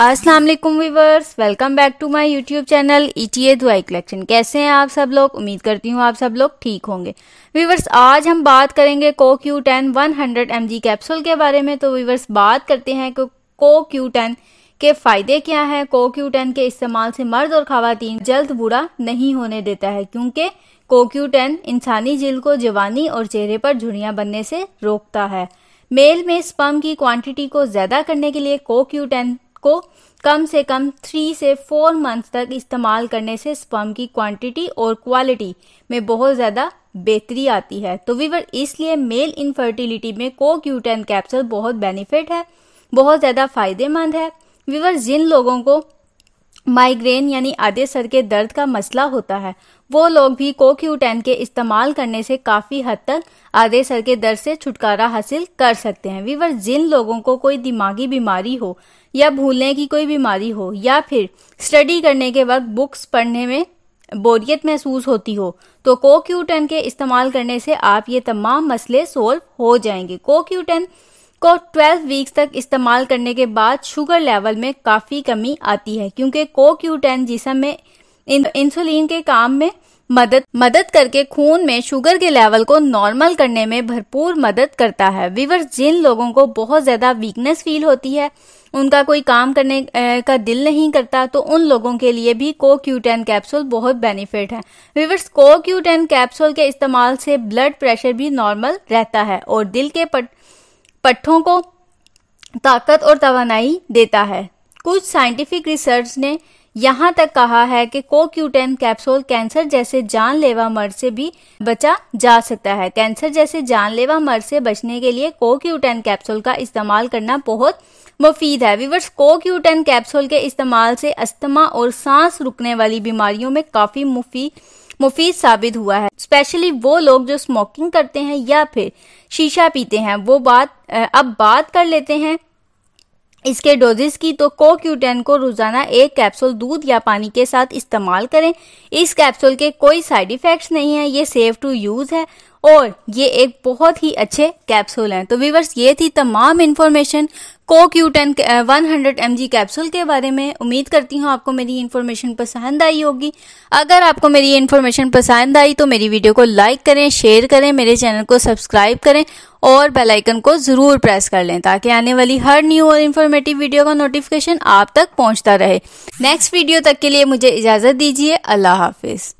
अस्सलाम वालेकुम viewers, welcome back to my YouTube channel ETA दुआई कलेक्शन। कैसे हैं आप सब लोग? उम्मीद करती हूँ आप सब लोग ठीक होंगे। व्यूअर्स, आज हम बात करेंगे CoQ10 100 mg कैप्सूल के बारे में। तो व्यूअर्स, बात करते हैं कि CoQ10 के फायदे क्या हैं। CoQ10 के इस्तेमाल से मर्द और खवातीन जल्द बूढ़ा नहीं होने देता है, क्योंकि CoQ10 इंसानी जिल्द को जवानी और चेहरे पर झुर्रियां बनने से रोकता है। मेल में स्पर्म की क्वांटिटी को ज्यादा करने के लिए CoQ10 को कम से कम 3 से 4 मंथ तक इस्तेमाल करने से स्पर्म की क्वांटिटी और क्वालिटी में बहुत ज्यादा बेहतरी आती है। तो व्यूअर, इसलिए मेल इनफर्टिलिटी में CoQ10 कैप्सूल बहुत बेनिफिट है, बहुत ज्यादा फायदेमंद है। व्यूअर, जिन लोगों को माइग्रेन यानी आधे सर के दर्द का मसला होता है, वो लोग भी CoQ10 के इस्तेमाल करने से काफी हद तक आधे सर के दर्द से छुटकारा हासिल कर सकते हैं। व्यूअर, जिन लोगों को कोई दिमागी बीमारी हो या भूलने की कोई बीमारी हो या फिर स्टडी करने के वक्त बुक्स पढ़ने में बोरियत महसूस होती हो, तो CoQ10 के इस्तेमाल करने से आप ये तमाम मसले सोल्व हो जाएंगे। CoQ10 को 12 वीक्स तक इस्तेमाल करने के बाद शुगर लेवल में काफी कमी आती है, क्योंकि CoQ10 जिस्म में इंसुलिन के काम में मदद करके खून में शुगर के लेवल को नॉर्मल करने में भरपूर मदद करता है। व्यूअर्स, जिन लोगों को बहुत ज्यादा वीकनेस फील होती है, उनका कोई काम करने का दिल नहीं करता, तो उन लोगों के लिए भी CoQ10 कैप्सूल बहुत बेनिफिट है। व्यूअर्स, CoQ10 कैप्सूल के इस्तेमाल से ब्लड प्रेशर भी नॉर्मल रहता है और दिल के पट्टों को ताकत और तवानाई देता है। कुछ साइंटिफिक रिसर्च ने यहाँ तक कहा है कि CoQ10 कैप्सूल कैंसर जैसे जानलेवा मर्ज से भी बचा जा सकता है। कैंसर जैसे जानलेवा मर्ज से बचने के लिए CoQ10 कैप्सूल का इस्तेमाल करना बहुत मुफीद है। व्यूअर्स, CoQ10 कैप्सूल के इस्तेमाल से अस्थमा और सांस रुकने वाली बीमारियों में काफी मुफीद साबित हुआ है। स्पेशली वो लोग जो स्मोकिंग करते हैं या फिर शीशा पीते हैं। अब बात कर लेते हैं इसके डोजेस की। तो CoQ10 को रोजाना एक कैप्सूल दूध या पानी के साथ इस्तेमाल करें। इस कैप्सूल के कोई साइड इफेक्ट्स नहीं है, ये सेफ टू यूज है और ये एक बहुत ही अच्छे कैप्सूल हैं। तो व्यूअर्स, ये थी तमाम इन्फॉर्मेशन CoQ10 100 mg कैप्सूल के बारे में। उम्मीद करती हूँ आपको मेरी इन्फॉर्मेशन पसंद आई होगी। अगर आपको मेरी इन्फॉर्मेशन पसंद आई तो मेरी वीडियो को लाइक करें, शेयर करें, मेरे चैनल को सब्सक्राइब करें और बेल आइकन को जरूर प्रेस कर लें, ताकि आने वाली हर न्यू और इन्फॉर्मेटिव वीडियो का नोटिफिकेशन आप तक पहुंचता रहे। नेक्स्ट वीडियो तक के लिए मुझे इजाजत दीजिए। अल्लाह हाफिज।